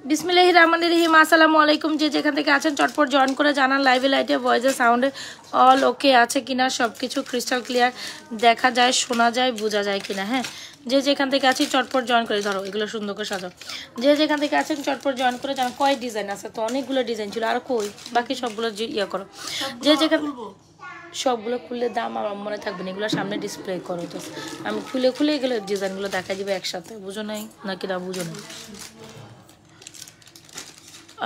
বিসমিল্লাহির রহমানির রহিম। আসসালামু আলাইকুম। যে যেখান থেকে আছেন চটপট জয়েন করে জানান লাইভে লাইটে ভয়েসে সাউন্ডে অল ওকে আছে কিনা, সব কিছু ক্রিস্টাল ক্লিয়ার দেখা যায়, শোনা যায়, বোঝা যায় কিনা। হ্যাঁ, যে যেখান থেকে আছি চটপট জয়েন করে, ধরো এগুলো সুন্দর করে সাজাও। যে যেখান থেকে আছেন চটপট জয়েন করে জানান। কয় ডিজাইন আছে? তো অনেকগুলো ডিজাইন ছিল, আর কই বাকি সবগুলো ইয়ে করো। যে যেখান সবগুলো খুললে দাম আমার মনে থাকবে না, এগুলো সামনে ডিসপ্লে করো। তো আমি খুলে খুলে এগুলো ডিজাইনগুলো দেখাই দিবে একসাথে, বুঝো নাই নাকি? না বুঝো না।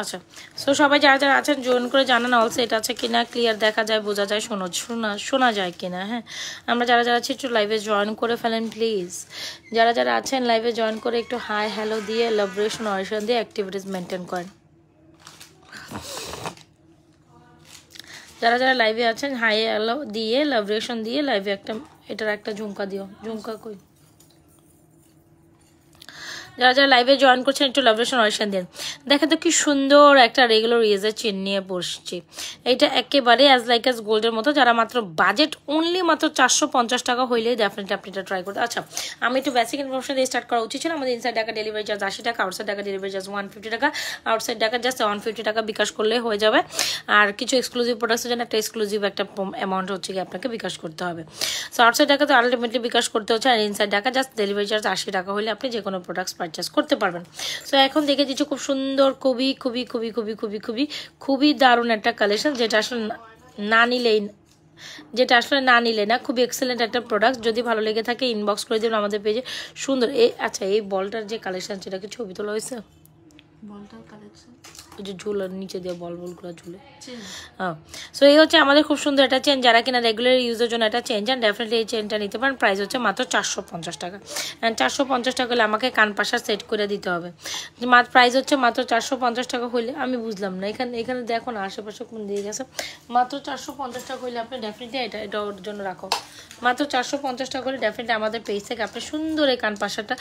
আচ্ছা, সো সবাই যারা যারা আছেন জয়েন করে জানান অলসো এটা আছে কিনা, ক্লিয়ার দেখা যায়, বোঝা যায়, শোনা যায় কিনা। হ্যাঁ, আমরা যারা যারা আছি একটু লাইভে জয়েন করে ফেলেন প্লিজ। যারা যারা আছেন লাইভে জয়েন করে একটু হাই হ্যালো দিয়ে লাভরেশন অরিশন দিয়ে অ্যাক্টিভিটিস মেনটেন করেন। যারা যারা লাইভে আছেন হাই হ্যালো দিয়ে লাভরেশন দিয়ে লাইভে একটা এটার একটা ঝুমকা দিও। ঝুমকা কই? যারা যারা লাইভে জয়েন করছেন একটু লাভরেশন অরিশন দিন। দেখেন তো কি সুন্দর একটা রেগুলার ইউজের চেন নিয়ে বসছি। এইটা একেবারে অ্যাজ লাইক অ্যাজ গোল্ডের মতো। যারা মাত্র বাজেট অনলি মাত্র 450 টাকা হইলেই ডেফিনেটলি আপনি এটা ট্রাই করতে। আচ্ছা, আমি একটু বেসিক ইনফরমেশন দিয়ে স্টার্ট করা উচিত ছিল। আমাদের ইনসাইড টাকা ডেলিভারি চার্জ 80 টাকা, আউটসাইড টাকা ডেলিভারি চার্জ 150 টাকা, আউটসাইড টাকা জাস্ট 150 টাকা বিকাশ করলে হয়ে যাবে। আর কিছু এক্সক্লুসিভ প্রোডাক্টের জন্য একটা এক্সক্লুসিভ একটা অ্যামাউন্ট হচ্ছে কি আপনাকে বিকাশ করতে হবে। সো আউটসাইড টাকা তো আলটিমেটলি বিকাশ করতে হচ্ছে, আর ইনসাইড টাকা জাস্ট ডেলিভারি চার্জ 80 টাকা হলে আপনি যে কোনো প্রোডাক্টস পারচেস করতে পারবেন। সো এখন দেখে দিচ্ছি খুব সুন্দর, খুবই খুবই খুবই খুবই খুবই খুবই খুবই দারুণ একটা কালেকশন, যেটা আসলে না নিলে না খুবই এক্সেলেন্ট একটা প্রোডাক্ট। যদি ভালো লেগে থাকে ইনবক্স করে দেবেন আমাদের পেজে। সুন্দর আচ্ছা, এই বলটার যে কালেকশন সেটা কি ছবি তোলা হয়েছে? বলটার কালেকশন ওই যে ঝুলার নিচে দিয়ে বলগুলো ঝুলে। হ্যাঁ, সো এই হচ্ছে আমাদের খুব সুন্দর একটা চেন। যারা কিনা রেগুলার ইউজের জন্য একটা চেন চান ডেফিনেটলি এই চেনটা নিতে পারেন। প্রাইস হচ্ছে মাত্র 450 টাকা। অ্যান্ড 450 টাকা হলে আমাকে কানপাশা সেট করে দিতে হবে। প্রাইস হচ্ছে মাত্র 450 টাকা হইলে, আমি বুঝলাম না এখানে দেখো না আশেপাশে কোন দিয়ে গেছে। মাত্র 450 টাকা হইলে আপনি ডেফিনেটলি এটা ওর জন্য রাখো। মাত্র 450 টাকা করে ডেফিনেটলি আমাদের পেজ থেকে আপনি সুন্দর এই কানপাশাটা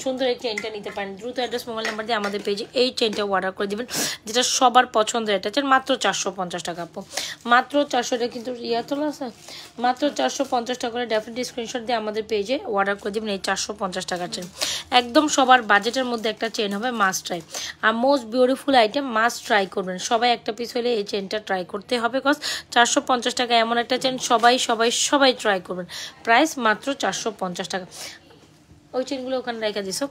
সুন্দর এই চেনটা নিতে পারেন। দ্রুত অ্যাড্রেস মোবাইল নাম্বার দিয়ে আমাদের পেজে এই চেনটা অর্ডার করে দেবেন, যেটা সবার পছন্দের। এটা হচ্ছে মাত্র 450 টাকা। আপু মাত্র 400 কিন্তু তোলা আছে। মাত্র 450 টাকা করে ডেফিনেটলি স্ক্রিনশট দিয়ে আমাদের পেজে অর্ডার করে দেবেন এই 450 টাকার চেন। একদম সবার বাজেটের মধ্যে একটা চেন হবে, মাস্ট ট্রাই। আর most beautiful item, must try করবেন সবাই। একটা পিস হলে এই চেনটা ট্রাই করতে হবে, বিকজ 450 টাকা এমন একটা চেন সবাই সবাই সবাই ট্রাই করবেন। প্রাইস মাত্র 450 টাকা। ওই চেনগুলো ওখানে রেখে দিছো।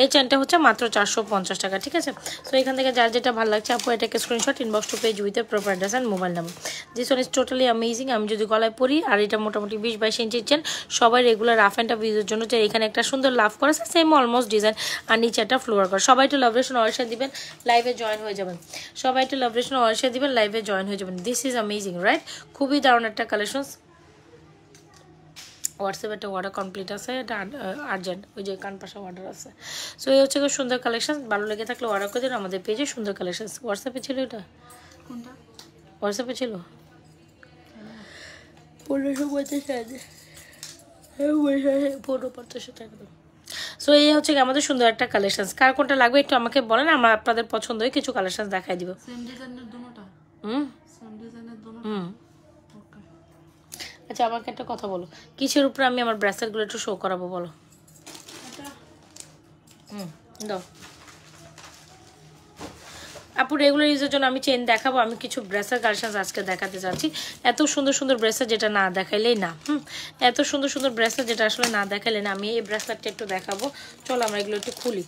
এই চেনটা হচ্ছে মাত্র 450 টাকা, ঠিক আছে? সো এখান থেকে যার যেটা ভালো লাগছে আপু এটাকে screenshot inbox to page with proper address and mobile number. This one is totally amazing. আমি যদি গলায় পরি, আর এটা মোটামুটি 20-22 ইঞ্চির চেন। সবাই রেগুলার রাফ অ্যান্ড টাফ ইউজের জন্য যে এখানে একটা সুন্দর লাভ করেছে, সেম অলমোস্ট ডিজাইন, আর নিচে একটা ফ্লোয়ার করে। সবাই একটু লাভরেশন অরিশন দিবেন, লাইভে জয়েন হয়ে যাবেন। সবাই একটু লাভরেশন অরিশন দিবেন, লাইভে জয়েন হয়ে যাবেন। This is amazing, right? খুবই দারুণ একটা কালেকশন। হোয়াটসঅ্যাপে একটা অর্ডার কমপ্লিট আছে, এটা আর্জেন্ট, ওই যে কানপাশা অর্ডার আছে। সো এই হচ্ছে খুব সুন্দর কালেকশন। ভালো লেগে থাকলে অর্ডার করে দিন আমাদের পেজে। সুন্দর কালেকশন। হোয়াটসঅ্যাপে ছিল এটা? কোনটা হোয়াটসঅ্যাপে ছিল? 1550 টাকা। সো এই হচ্ছে আমাদের সুন্দর একটা কালেকশন। কার কোনটা লাগবে একটু আমাকে বলেন, আমরা আপনাদের পছন্দ হয়ে কিছু কালেকশন দেখাই দিব। আচ্ছা, আমাকে একটা কথা বলো, কিসের উপরে আমি আমার ব্রেসলেটগুলো একটু শো করাবো বলো? দাও আপু, রেগুলার ইউজের জন্য আমি চেন দেখাবো। আমি কিছু ব্রেসলেট কালেকশন আজকে দেখাতে চাচ্ছি। এত সুন্দর সুন্দর ব্রেসলেট যেটা না দেখাইলেই না। এত সুন্দর সুন্দর ব্রেসলেট যেটা আসলে না দেখাইলে না। আমি এই ব্রেসলেটটা একটু দেখাবো। চলো আমরা এগুলো একটু খুলে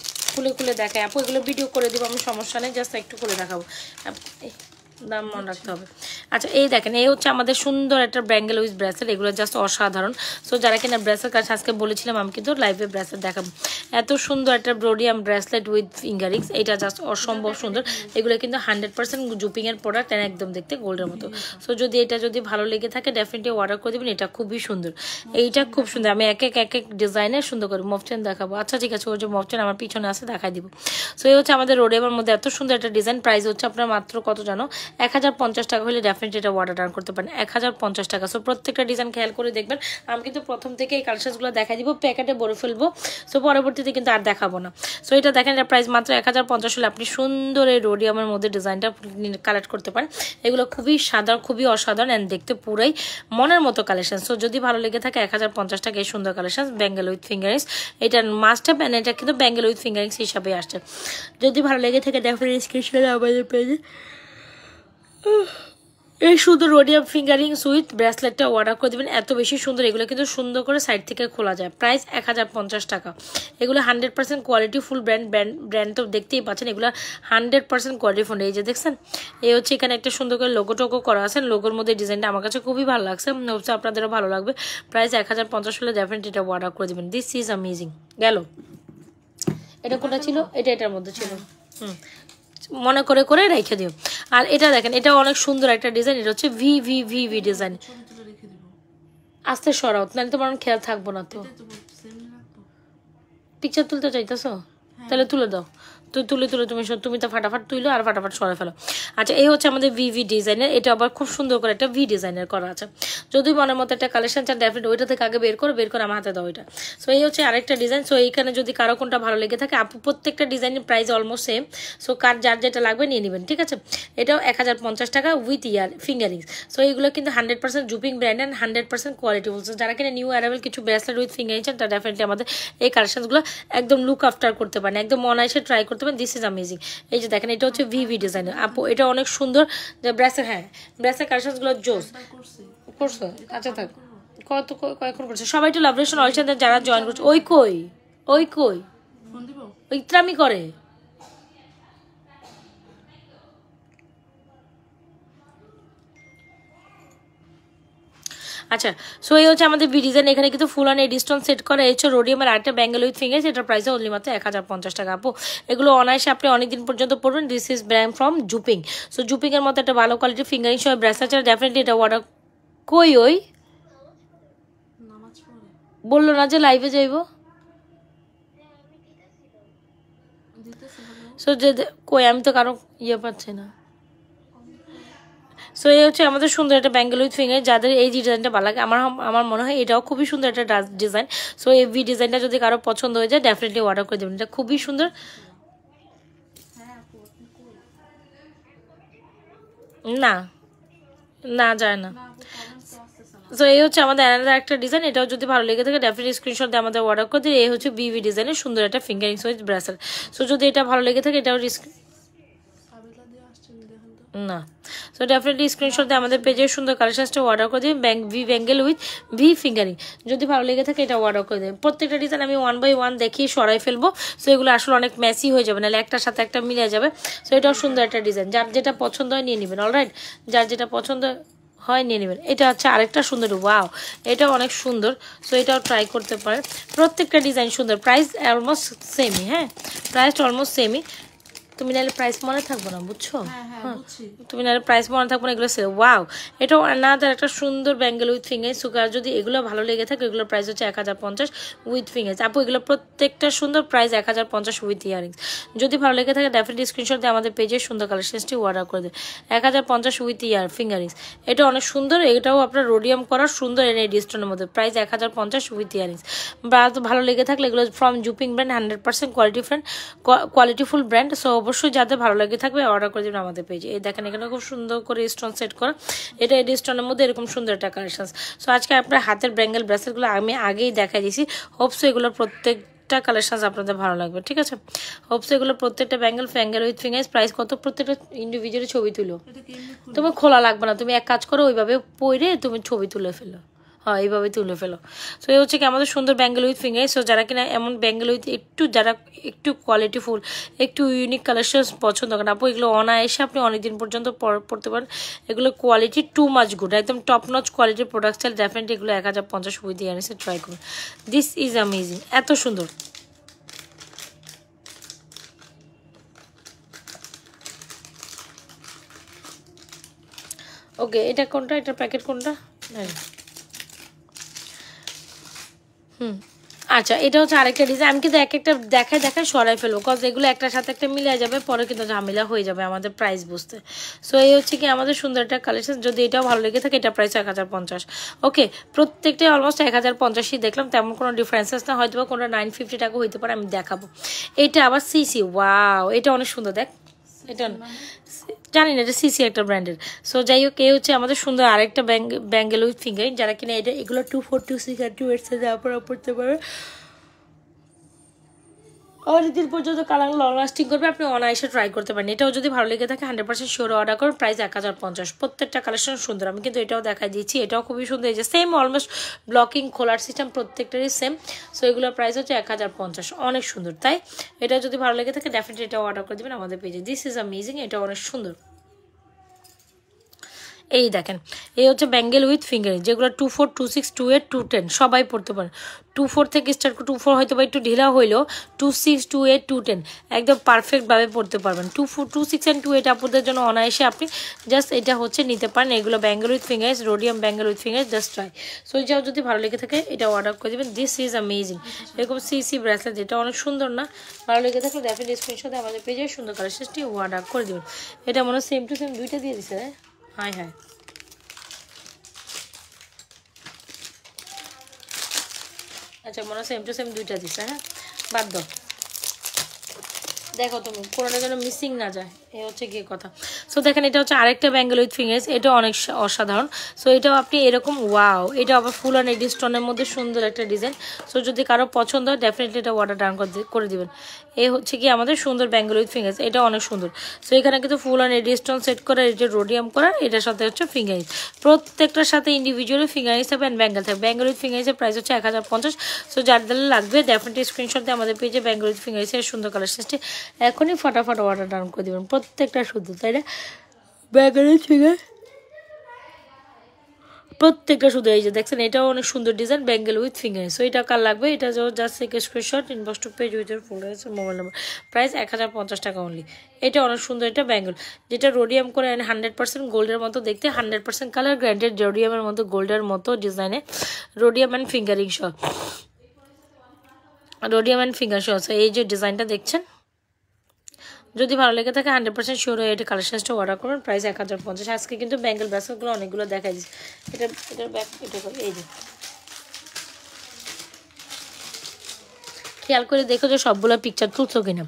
দেখাই। আপু এগুলো ভিডিও করে দিব আমি, সমস্যা নেই, জাস্ট একটু করে দেখাবো। দাম মনে রাখতে হবে। আচ্ছা, এই দেখেন, এই হচ্ছে আমাদের সুন্দর একটা ব্যাঙ্গেল উইথ ব্রেসলেট। এগুলো জাস্ট অসাধারণ। সো যারা কিনা ব্রেসলেট কাছে আজকে বলেছিলাম আমি কিন্তু লাইভে ব্রেসলেট দেখাবো। এত সুন্দর একটা ব্রোডিয়াম ব্রেসলেট উইথ ফিঙ্গারিংস, এটা জাস্ট অসম্ভব সুন্দর। এগুলো কিন্তু 100% জুপিংয়ের প্রোডাক্ট, একদম দেখতে গোল্ডের মতো। সো এটা যদি ভালো লেগে থাকে ডেফিনেটলি অর্ডার করে দেবেন। এটা খুবই সুন্দর, এইটা খুব সুন্দর। আমি এক এক ডিজাইনের সুন্দর করে মফচেন দেখাবো। আচ্ছা ঠিক আছে, ওই যে মফচেন আমার পিছনে আছে দেখাই দিব। সো এই হচ্ছে আমাদের রোডেবার মধ্যে এত সুন্দর একটা ডিজাইন। প্রাইস হচ্ছে আপনার মাত্র কত জানো? 1050 টাকা হলে ডেফিনেটলি এটা অর্ডার ডান করতে পারেন। 1050 টাকা। সো প্রত্যেকটা ডিজাইন খেয়াল করে দেখবেন। আমি কিন্তু প্রথম থেকে এই কালেকশনসগুলো দেখাই দিব, প্যাকেটে ভরে ফেলবো। সো পরবর্তীতে কিন্তু আর দেখাবো না। সো এটা দেখেন, এটা প্রাইস মাত্র 1050 হলে আপনি সুন্দর এই রোডিয়ামের মধ্যে ডিজাইনটা কালেক্ট করতে পারেন। এগুলো খুবই সাধারণ, খুবই অসাধারণ অ্যান্ড দেখতে পুরাই মনের মতো কালেকশন। সো যদি ভালো লেগে থাকে 1050 টাকা এই সুন্দর কালেকশন, ব্যাঙ্গেল উইথ ফিঙ্গারিংস, এটা মাস্ট হ্যাভ, অ্যান্ড এটা কিন্তু ব্যাঙ্গেল উইথ ফিঙ্গারিংস হিসাবে আসছে। যদি ভালো লেগে থাকে ডেফিনেটলি স্ক্রিনশট আমাদের পেজে এই সুন্দর রোডিয়াম ফিঙ্গারিংস উইথ ব্রেসলেটটা অর্ডার করে দেবেন। এত বেশি সুন্দর, এগুলো কিন্তু সুন্দর করে সাইড থেকে খোলা যায়। প্রাইস 1050 টাকা। এগুলো 100% কোয়ালিটি ফুল ব্র্যান্ড তো দেখতেই পাচ্ছেন, এগুলো 100% কোয়ালিটি ফুল। এই যে দেখছেন, এই হচ্ছে এখানে একটা সুন্দর করে লোগো টোগো করা আছে। লোগোর মধ্যে ডিজাইনটা আমার কাছে খুবই ভালো লাগছে, হচ্ছে আপনাদেরও ভালো লাগবে। প্রাইস 1050 হলে ডেফিনেটলি এটা অর্ডার করে দেবেন। This is amazing. গেল, এটা কোনটা ছিল? এটা এটার মধ্যে ছিল। মনে করে করে রেখে দিও। আর এটা দেখেন, এটা অনেক সুন্দর একটা ডিজাইন। এটা হচ্ছে V V V V design. আস্তে সরাও, নাহলে তোমার খেয়াল থাকবো না। তো পিকচার তুলতে চাইতেছো? তাহলে তুলে দাও। তুলে তুমি তো ফাটাফাট তুইলো আর ফাটাফাট সরে ফেলো। আচ্ছা, এই হচ্ছে আমাদের ভি ডিজাইনের। এটা আবার খুব সুন্দর করে একটা ভি ডিজাইনের করা আছে। যদি মনের মতো একটা কালেকশন চান ডেফিনেটলি ওইটা থেকে আগে বের করে আমার হাতে দাও এটা। সো এই হচ্ছে আরেকটা ডিজাইন। সো এইখানে যদি কারো কোনটা ভালো লেগে থাকে, আপু প্রত্যেকটা ডিজাইনের প্রাইস অলমোস্ট সেম। সো যার যেটা লাগবে নিয়ে নেবেন, ঠিক আছে? এটাও 1050 টাকা উইথ ফিঙ্গারিংস। সো এইগুলো কিন্তু 100% জুপিং ব্র্যান্ড অ্যান্ড 100% কোয়ালিটি বলছে। যারা কিনা নিউ অ্যারাইভেল কিছু ব্রেসলেট উইথ ফিঙ্গারিংস চান, তারা ডেফিনেটলি আমাদের এই কালেকশনগুলো একদম লুক আফটার করতে পারেন, একদম অনায়াসে ট্রাই করতে পারেন। This is amazing. এই যে দেখেন, এটা হচ্ছে ভি ডিজাইন। আপু এটা অনেক সুন্দর। যে ব্রেসলেট, হ্যাঁ ব্রেসলেট কালেকশনগুলো জোস করছো। আচ্ছা থাক, কয়েকক্ষণ করছে সবাই। একটু লাভরেশন অলসান যারা জয়েন করছে। ওই কই ইত্রামি করে। আচ্ছা, সো এই হচ্ছে আমাদের বি ডিজাইন। এখানে কিন্তু full on AD stone set করা। এই হচ্ছে রোডিয়ামের আরেকটা ব্যাঙ্গেল উইথ ফিঙ্গার্স। এটার প্রাইস অনলি মাত্র 1050 টাকা। আপু এগুলো অনায়াসে আপনি অনেকদিন পর্যন্ত পড়বেন। This is brand from Zooping. So Zooping এর মতো একটা ভালো কোয়ালিটির ফিঙ্গারিং সহ ব্রেসলেট ছাড়া ডেফিনেটলি এটা অর্ডার। ওই বললো না যে লাইভে যাইব। সো যে আমি তো কারো ইয়ে পাচ্ছি না। সো এই হচ্ছে আমাদের সুন্দর একটা ব্যাঙ্গেল উইথ ফিঙ্গার। যাদের এই ডিজাইনটা ভালো লাগে, আমার মনে হয় এটাও খুবই সুন্দর একটা ডিজাইন। সো এই ডিজাইনটা যদি কারো পছন্দ হয়ে যায় ডেফিনেটলি অর্ডার করে দেবেন। এটা খুবই সুন্দর। না যায় না। সো এই হচ্ছে আমাদের অ্যানাদার একটা ডিজাইন। এটাও যদি ভালো লেগে থাকে ডেফিনেটলি স্ক্রিনশট দিয়ে আমাদের অর্ডার করে দিই। এই হচ্ছে বিভি ডিজাইনের সুন্দর একটা ফিঙ্গারিংস উইথ ব্রেসলেট। সো যদি এটা ভালো লেগে থাকে এটাও না। সো ডেফিনেটলি স্ক্রিনশট দিয়ে আমাদের পেজের সুন্দর কালেকশনসটা অর্ডার করে দিন। ব্যাঙ্গেল উইথ ভি ফিঙ্গারিং যদি ভালো লেগে থাকে এটা অর্ডার করে দেবেন। প্রত্যেকটা ডিজাইন আমি 1 বাই 1 দেখিয়ে সরাই ফেলবো। সো এগুলো আসলে অনেক মেসি হয়ে যাবে, নাহলে একটার সাথে একটা মিলে যাবে। সো এটাও সুন্দর একটা ডিজাইন। যার যেটা পছন্দ হয় নিয়ে নেবেন। অলরাইট, যার যেটা পছন্দ হয় নিয়ে নেবেন। এটা হচ্ছে আরেকটা সুন্দর, ওয়াও এটাও অনেক সুন্দর। সো এটাও ট্রাই করতে পারেন। প্রত্যেকটা ডিজাইন সুন্দর। প্রাইস অলমোস্ট সেমই। হ্যাঁ, প্রাইস অলমোস্ট সেমই। তুমি নাহলে প্রাইস মনে থাকবো না, বুঝছো? তুমি নাহলে প্রাইস মনে থাকবো না। এগুলো ওয়াও, এটাও না তার একটা সুন্দর ব্যাঙ্গেল উইথ ফিঙ্গার। সুগার যদি এগুলো ভালো লেগে থাকে, এগুলোর প্রাইস হচ্ছে 1050 উইথ ফিঙ্গার্স। আপু এগুলো প্রত্যেকটা সুন্দর। Price 1050 with earrings. যদি ভালো লেগে থাকে ডেফিনেটলি স্ক্রিনশট দিয়ে আমাদের পেজের সুন্দর কালেকশনসটি অর্ডার করে দেয়। 1050 উইথ ফিঙ্গারিংস। এটা অনেক সুন্দর। এটাও আপনার রোডিয়াম করার সুন্দর এই ডিস্টোনের মধ্যে। Price 1050 with earrings. বা ভালো লেগে থাকলে এগুলো ফ্রম জুপিং ব্র্যান্ড, 100% কোয়ালিটিফুল ব্র্যান্ড। সো অবশ্যই যাদের ভালো লাগে থাকবে অর্ডার করে দেবেন আমাদের পেজে। এই দেখেন এখানে খুব সুন্দর করে স্টোন সেট করা। এটা এই স্টোনের মধ্যে এরকম সুন্দর একটা কালেকশন। সো আজকে আপনার হাতের ব্যাঙ্গেল ব্রেসলেটগুলো আমি আগেই দেখাই দিয়েছি। হোপসো এগুলো প্রত্যেকটা কালেকশন আপনাদের ভালো লাগবে, ঠিক আছে? হোপসো এগুলো প্রত্যেকটা ব্যাঙ্গেল উইথ ফিঙ্গার্স। প্রাইস কত? প্রত্যেকটা ইন্ডিভিজুয়ালি ছবি তুলো। তুমি খোলা লাগবে না, তুমি এক কাজ করো, ওইভাবে পরে তুমি ছবি তুলে ফেলো। হ্যাঁ, এইভাবে তুলে ফেলো। সো এই হচ্ছে কি আমাদের সুন্দর ব্যাঙ্গেল উইথ ফিঙ্গার। সো যারা কিনা এমন ব্যাঙ্গেল উইথ যারা একটু কোয়ালিটিফুল, একটু ইউনিক কালেকশন পছন্দ করেন, আপু এগুলো অনায়াসে আপনি অনেকদিন পর্যন্ত পড়তে পারেন। এগুলো কোয়ালিটি টু মাচ গুড, একদম টপ নচ কোয়ালিটির প্রোডাক্ট চাইলে ডেফিনেটলি এগুলো 1050 উইথ ইয়ারিংসে ট্রাই করুন। দিস ইজ অ্যামেজিং, এত সুন্দর। ওকে, এটা কোনটা? এটা প্যাকেট কোনটা? আচ্ছা এটা হচ্ছে আরেকটা ডিজাইন। আমি কিন্তু এক একটা দেখায় সরাই ফেলবো, কজ এগুলো একটার সাথে একটা মিলে যাবে, পরে কিন্তু ঝামেলা হয়ে যাবে আমাদের প্রাইস বুঝতে। সো এই হচ্ছে কি আমাদের সুন্দর একটা কালেকশন। যদি এটাও ভালো লেগে থাকে, এটা প্রাইস 1050। ওকে, প্রত্যেকটাই অলমোস্ট 1050ই দেখলাম, তেমন কোনো ডিফারেন্সেস না, হয়তো বা কোনটা 950 টাকা হইতে পারে, আমি দেখাবো। এটা আবার সিসি, ওয়াও এটা অনেক সুন্দর, দেখ এটা জানি না, এটা সিসি একটা ব্র্যান্ডের। সো যাই হোক, এই হচ্ছে আমাদের সুন্দর আরেকটা ব্যাঙ্গেল উইথ ফিঙ্গারিং। যারা কিনা এটা এগুলো 2426 আর 2 আপনারা পড়তে পারবে, অনেকদিন পর্যন্ত কালার লং লাস্টিং করবে, আপনি অনায়াসে ট্রাই করতে পারেন। এটাও যদি ভালো লেগে থাকে 100% শিওর অর্ডার করুন, প্রাইস 1050। প্রত্যেকটা কালেকশন সুন্দর, আমি কিন্তু এটাও দেখাই দিচ্ছি, এটাও খুবই সুন্দর। এই যে সেম অলমোস্ট ব্লকিং খোলার সিস্টেম প্রত্যেকটারই সেম। সো এগুলোর প্রাইস হচ্ছে 1050, অনেক সুন্দর। তাই এটা যদি ভালো লেগে থাকে ডেফিনেটলি এটাও অর্ডার করে দেবেন আমাদের পেজে। দিস ইজ অ্যামেজিং, এটা অনেক সুন্দর। এই দেখেন, এই হচ্ছে ব্যাঙ্গেল উইথ ফিঙ্গারিং, যেগুলো 24, 26, 28, 210 সবাই পড়তে পারেন। 24 থেকে স্টার্ট করে, 24 হয়তো বা একটু ঢিলা হইলেও 26, 28, 210 একদম পারফেক্টভাবে পড়তে পারবেন। 24, 26 অ্যান্ড 28 আপুদের জন্য অনায়াসে আপনি জাস্ট এটা হচ্ছে নিতে পারেন। এগুলো bangle with fingers, rhodium bangle with fingers, just try. So এটাও যদি ভালো লেগে থাকে এটা অর্ডার করে দেবেন। This is amazing. এরকম সিসি ব্রেসলেট, যেটা অনেক সুন্দর না, ভালো লেগে থাকলে ডেফিনেটলি স্ক্রিনশটে আমাদের পেজে সুন্দর কালেকশনটি অর্ডার করে দেবেন। এটা মনে হয় সেম টু সেম দুইটা দিয়ে দিচ্ছে। হ্যাঁ হ্যাঁ, আচ্ছা মনে হয় সেম টু সেম দুইটা দিচ্ছে। হ্যাঁ, বাদ দাও, দেখো তুমি কোনোটা যেন মিসিং না যায়, এই হচ্ছে গিয়ে কথা। সো দেখেন, এটা হচ্ছে আরেকটা ব্যাঙ্গেল উইথ ফিঙ্গার্স, এটা অনেক অসাধারণ। সো এটাও আপনি এরকম, ওয়াও এটা আবার ফুল অ্যান্ড এডি স্টোনের মধ্যে সুন্দর একটা ডিজাইন। সো যদি কারো পছন্দ হয় ডেফিনেটলি এটা অর্ডার ডান করে দিবেন। এই হচ্ছে কি আমাদের সুন্দর ব্যাঙ্গেল উইথ ফিঙ্গার্স, এটা অনেক সুন্দর। সো এখানে কিন্তু full and eddy stone set করা, এই যে রোডিয়াম করা, এটার সাথে হচ্ছে ফিঙ্গারিংস, প্রত্যেকটার সাথে ইন্ডিভিজুয়ালি ফিঙ্গারিংস থাকবে অ্যান্ড ব্যাঙ্গেল থাকবে। ব্যাঙ্গেল উইথ ফিঙ্গারিংসের প্রাইস হচ্ছে 1050। সো যার দ্বারা লাগবে ডেফিনেটলি স্ক্রিনশট দিয়ে আমাদের পেজে ব্যাঙ্গেল উইথ ফিঙ্গারিংসের সুন্দর কালেকশনটি এখনই ফটাফট অর্ডার ডাউন করে দেবেন। প্রত্যেকটা শুদ্ধ, তাই না? ব্যাঙ্গেল উইথ ফিঙ্গার প্রত্যেকটা শুধু, এই যে দেখছেন এটাও অনেক সুন্দর design, bangle with finger. So এটা কার লাগবে, এটা জাস্ট থেকে screenshot, inbox to page with full mobile number, price 1050 টাকা অনলি। এটা অনেক সুন্দর, এটা ব্যাঙ্গেল, যেটা রোডিয়াম করে 100% গোল্ডের মতো দেখতে, 100% কালার গ্র্যান্ডেড রোডিয়ামের মতো, গোল্ডের মতো ডিজাইনে, রোডিয়াম অ্যান্ড ফিঙ্গারিং সহ, রোডিয়াম অ্যান্ড ফিঙ্গার সহ। এই যে ডিজাইনটা দেখছেন, যদি ভালো লেগে থাকে 100% শিওর হয়ে এটা কালেকশনসটা অর্ডার করুন, প্রাইস 1050। আজকে কিন্তু ব্যাঙ্গেল ব্রেসলেটগুলো অনেকগুলো দেখা দিচ্ছে। এটার ব্যাক এটা এই যে খেয়াল করে দেখো যে সবগুলো পিকচার তুলছো কিনা।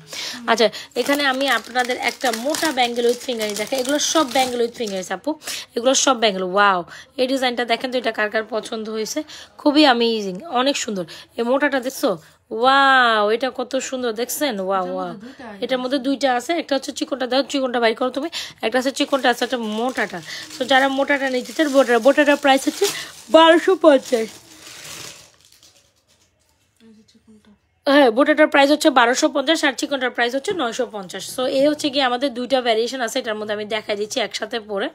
আচ্ছা, এখানে আমি আপনাদের একটা মোটা ব্যাঙ্গেল উইথ ফিঙ্গারিং দেখে, এগুলো সব ব্যাঙ্গেল উইথ ফিঙ্গারিংস আপু, এগুলো সব ব্যাঙ্গেল। ওয়াও, এই ডিজাইনটা দেখেন তো, এটা কার কার পছন্দ হয়েছে, খুবই অ্যামেজিং, অনেক সুন্দর। এই মোটাটা দেখছো, ওয়াও এটা কত সুন্দর দেখছেন, ওয়াও ওয়াও। এটার মধ্যে দুইটা আছে, একটা হচ্ছে চিকনটা, দেখো চিকনটা বাই করো তুমি, একটা আছে চিকনটা, আছে একটা মোটাটা। তো যারা মোটাটা নিতে চান, বোটাটার প্রাইস হচ্ছে 1250। হ্যাঁ, বোটাটার প্রাইস হচ্ছে 1250 আর চিকনটার প্রাইস হচ্ছে 950। সো এই হচ্ছে কি আমাদের দুইটা ভ্যারিয়েশন আছে, এটার মধ্যে আমি দেখাই দিচ্ছি একসাথে পরে।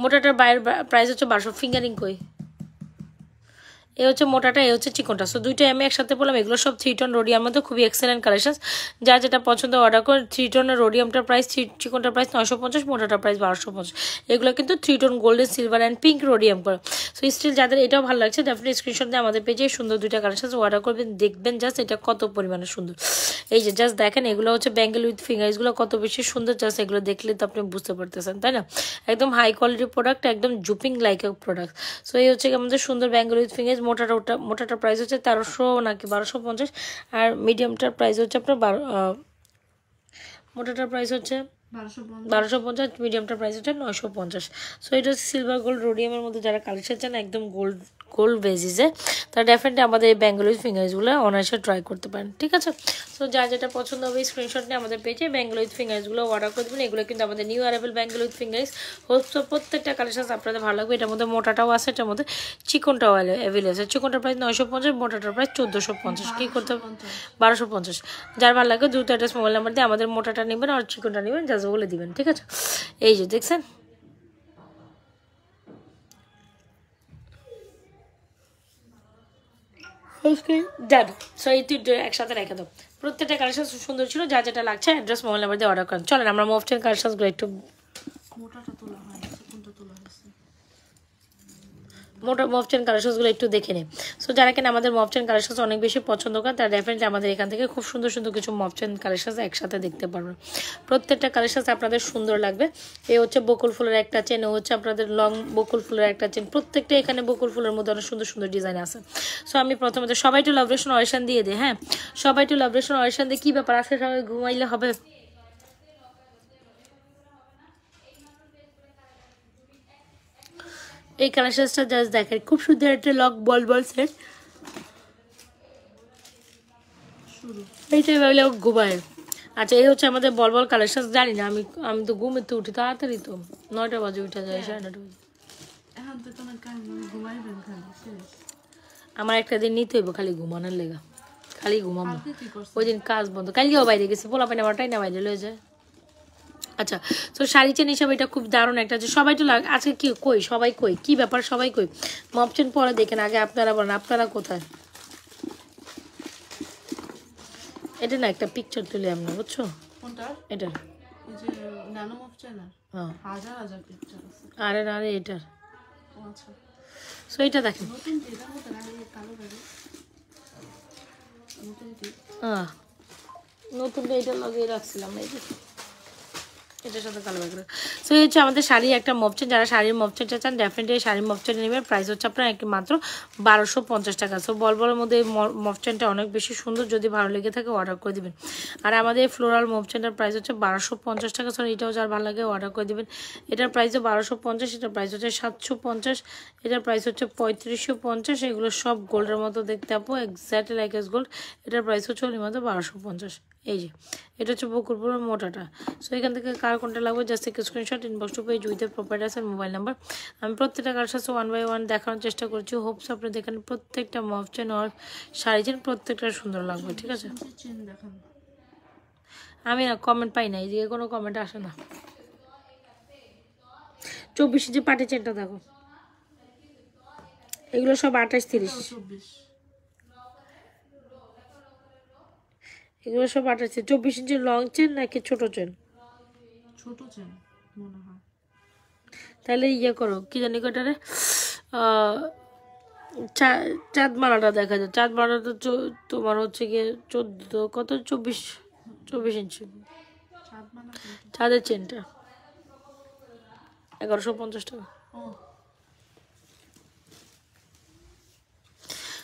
মোটাটার বাইরের প্রাইস হচ্ছে 1200। ফিঙ্গারিং কই, এই হচ্ছে মোটাটা, এই হচ্ছে চিকনটা। সো দুইটাই আমি একসাথে বললাম, এগুলো সব 3 টোন রোডিয়ামের মধ্যে খুবই এক্সেলেন্ট কালেকশন। যার যেটা পছন্দ অর্ডার করে। 3 টোনের রোডিয়ামটার প্রাইস, চিকনটার প্রাইস 950, মোটাটার প্রাইস 1250। এগুলো কিন্তু 3 tone golden, silver and pink rhodium করে। সো স্টিল যাদের এটাও ভালো লাগছে ডেফিনেটলি স্ক্রিনশট দিয়ে আমাদের পেজে সুন্দর দুইটা কালেকশন অর্ডার করবেন, দেখবেন জাস্ট এটা কত পরিমাণে সুন্দর। এই যে জাস্ট দেখেন, এগুলো হচ্ছে ব্যাঙ্গেল উইথ ফিঙ্গার্সগুলো কত বেশি সুন্দর, জাস্ট এগুলো দেখলে তো আপনি বুঝতে পারতেছেন, তাই না? একদম হাই কোয়ালিটির প্রোডাক্ট, একদম জুপিং লাইক এ প্রোডাক্ট। সো এই হচ্ছে আমাদের সুন্দর ব্যাঙ্গেল উইথ ফিঙ্গার্স। মোটাটার প্রাইস হচ্ছে 1300 নাকি 1250, আর মিডিয়ামটার প্রাইস হচ্ছে আপনার মোটাটার প্রাইস হচ্ছে 1250, মিডিয়ামটার প্রাইস হচ্ছে 950। সো এটা হচ্ছে সিলভার গোল্ড রোডিয়ামের মধ্যে যারা কালেকশন চান একদম গোল্ড বেসিসে, তারা ডেফিনেটলি আমাদের এই ব্যাঙ্গেল উইথ ফিঙ্গার্সগুলো অনায়াসে ট্রাই করতে পারেন, ঠিক আছে? সো যার যেটা পছন্দ হবে স্ক্রিনশট নিয়ে আমাদের পেজে ব্যাঙ্গেল উইথ ফিঙ্গার্সগুলো অর্ডার করে দেবেন। এগুলো কিন্তু আমাদের new arrival bangle with fingers. Hope so প্রত্যেকটা কালেকশন আপনাদের ভালো লাগবে। এটার মধ্যে মোটাটাও আছে, এটার মধ্যে চিকনটাও অ্যাভেলেবল আছে। চিকনটার প্রাইস 950, মোটাটার প্রাইস 1450। কী করতে হবে, 1250। যার ভালো লাগে দ্রুত অ্যাড্রেস মোবাইল নাম্বার দিয়ে আমাদের মোটাটা নেবেন আর চিকনটা নেবেন, যা বলে দিবেন, ঠিক আছে? এই যে দেখছেন, ডান। সো এই তুই একসাথে রেখে দাও। প্রত্যেকটা কালেকশন সুন্দর ছিল, যা যেটা লাগছে অ্যাড্রেস মোবাইল নাম্বার দিয়ে অর্ডার করেন। চলেন আমরা মোফটের কালেকশনগুলো একটু, মোটা মফ চেন কালেকশনসগুলো একটু দেখে নিই। সো যারা কিনা আমাদের মফ চেন কালেকশন অনেক বেশি পছন্দ করেন তারা ডেফিনেটলি আমাদের এখান থেকে খুব সুন্দর সুন্দর কিছু মফ চেন কালেকশন একসাথে দেখতে পারবেন। প্রত্যেকটা কালেকশন আপনাদের সুন্দর লাগবে। এই হচ্ছে বকুল ফুলের একটা চেন, ও হচ্ছে আপনাদের লং বকুল ফুলের একটা চেন। প্রত্যেকটা এখানে বকুল ফুলের মধ্যে অনেক সুন্দর সুন্দর ডিজাইন আছে। সো আমি প্রথমত সবাই একটু লাভরেশন অয়েশন দিয়ে দিই। হ্যাঁ, সবাই একটু লাভরেশন অয়েশন দিয়ে। কী ব্যাপার আছে, সবাই ঘুমাইলে হবে? এই কালেকশনটা জাস্ট দেখেন, খুব সুন্দর একটা লক বল বল সেট। এইটাই ভাবলে ঘুমায়। আচ্ছা, এই হচ্ছে আমাদের বল বল কালেকশন। জানি না, আমি তো ঘুমেতে উঠি তাড়াতাড়ি, তো 9টা বাজে উঠে যায়, 9:30 বাজে। আমার একটা দিন নিতে হইব খালি ঘুমানোর লেগা, খালি ঘুমাবো। ওই দিন কাজ বন্ধ, কালকেও বাইরে গেছি, পোলা পাইনা আমারটাই না বাইরে লয়ে যায়। আচ্ছা, তো শাড়ি চেন হিসাবে এটা খুব দারুণ একটা, যে সবাই তো আজকে কি কই, সবাই কই, কি ব্যাপার সবাই কই? মপ চেন পরে দেখেন, আগে আপনারা বলেন আপনারা কোথায়? এটা না একটা পিকচার তুলে আমরা, বুঝছো? এটা আরে না, আরে এটার। সো এটা দেখেন, নতুন এটা লাগিয়ে রাখছিলাম, এই যে এটার সাথে কালো ব্যাগ। সো এই হচ্ছে আমাদের শাড়ি একটা মপচেন। যারা শাড়ির মপচেনটা চান ডেফিনেটলি শাড়ির মপচেনটা নেবেন। প্রাইস হচ্ছে আপনার একটি মাত্র 1250 টাকা। সো বলবলের মধ্যে এই মপচেনটা অনেক বেশি সুন্দর, যদি ভালো লেগে থাকে অর্ডার করে দিবেন। আর আমাদের এই ফ্লোরাল মপচেনটার প্রাইস হচ্ছে 1250 টাকা। সো এটাও যার ভালো লাগে অর্ডার করে দিবেন। এটার প্রাইস 1250, এটার প্রাইস হচ্ছে 750, এটার প্রাইস হচ্ছে 3550। এগুলো সব গোল্ডের মতো দেখতে আপু, এক্স্যাক্টলি লাইক এস গোল্ড। এটার প্রাইস হচ্ছে ওই মাত্র 1250। এই যে এটা হচ্ছে বকুলপুরের মোটাটা। সো এখান থেকে কার কোনটা লাগবে জাস্ট একটা screenshot inbox to page with proper address আর মোবাইল নাম্বার। আমি প্রত্যেকটা কার সাথে 1 বাই 1 দেখানোর চেষ্টা করছি। হোপস আপনি দেখেন প্রত্যেকটা মফ চেন আর শাড়ি চেন প্রত্যেকটা সুন্দর লাগবে, ঠিক আছে? আমি না কমেন্ট পাই না, এইদিকে কোনো কমেন্ট আসে না। 24 ইঞ্চি পাটি চেনটা দেখো, এগুলো সব 28, 30, এগুলো সব 28। 24 ইঞ্চি লং চেন নাকি ছোট চেন? ছোট চেন মনে হয়। তাহলে ইয়ে করো, কি জানি কটারে চাঁদ মালাটা দেখা যায়। চাঁদ মালাটা তো তোমার হচ্ছে গিয়ে 14 কত 24 ইঞ্চি চাঁদের চেনটা 1150 টাকা।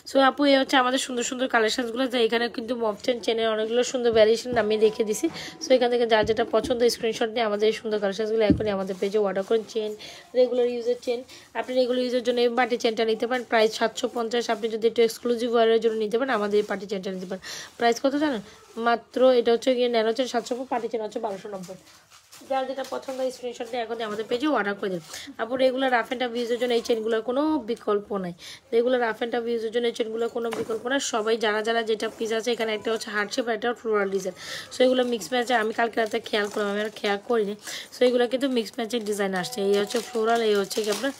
সো আপু এই হচ্ছে আমাদের সুন্দর সুন্দর কালেকশনসগুলো। যে এখানে কিন্তু মপচেন চেনের অনেকগুলো সুন্দর ভ্যারিয়েশন আমি রেখে দিছি। সো এখান থেকে যার যেটা পছন্দ স্ক্রিনশট দিয়ে আমাদের এই সুন্দর কালেকশনসগুলো এখনই আমাদের পেজে অর্ডার করেন। চেন রেগুলার ইউজের চেন, আপনি রেগুলার ইউজের জন্য এই পার্টি চেনটা নিতে পারেন, প্রাইস 750। আপনি যদি একটু এক্সক্লুসিভ ওয়ারের জন্য নিতে পারেন আমাদের এই পার্টি চেনটা নিতে পারেন। প্রাইস কত জানেন? মাত্র এটা হচ্ছে গিয়ে ন্যানো চেন 700, পার্টি চেন হচ্ছে 1290। যার যেটা পছন্দ স্ক্রিনশট দিয়ে এখন আমাদের পেজে অর্ডার করে দিন। আপু রেগুলার রাফ অ্যান্ড টাফ ইউজের জন্য এই চেনগুলোর কোনো বিকল্প নাই। রেগুলার রাফ অ্যান্ড টাফ ইউজের জন্য এই চেনগুলোর কোনো বিকল্প নাই। সবাই যারা যারা যেটা পিস আছে, এখানে একটা হচ্ছে হার্ট শেপ আর একটা ফ্লোরাল ডিজাইন। সো এগুলো মিক্স ম্যাচে, আমি কালকে রাতে খেয়াল করলাম, আমি আর খেয়াল করিনি। সো এগুলো কিন্তু মিক্স ম্যাচের ডিজাইন আসছে। এই হচ্ছে ফ্লোরাল, এই হচ্ছে কি আপনার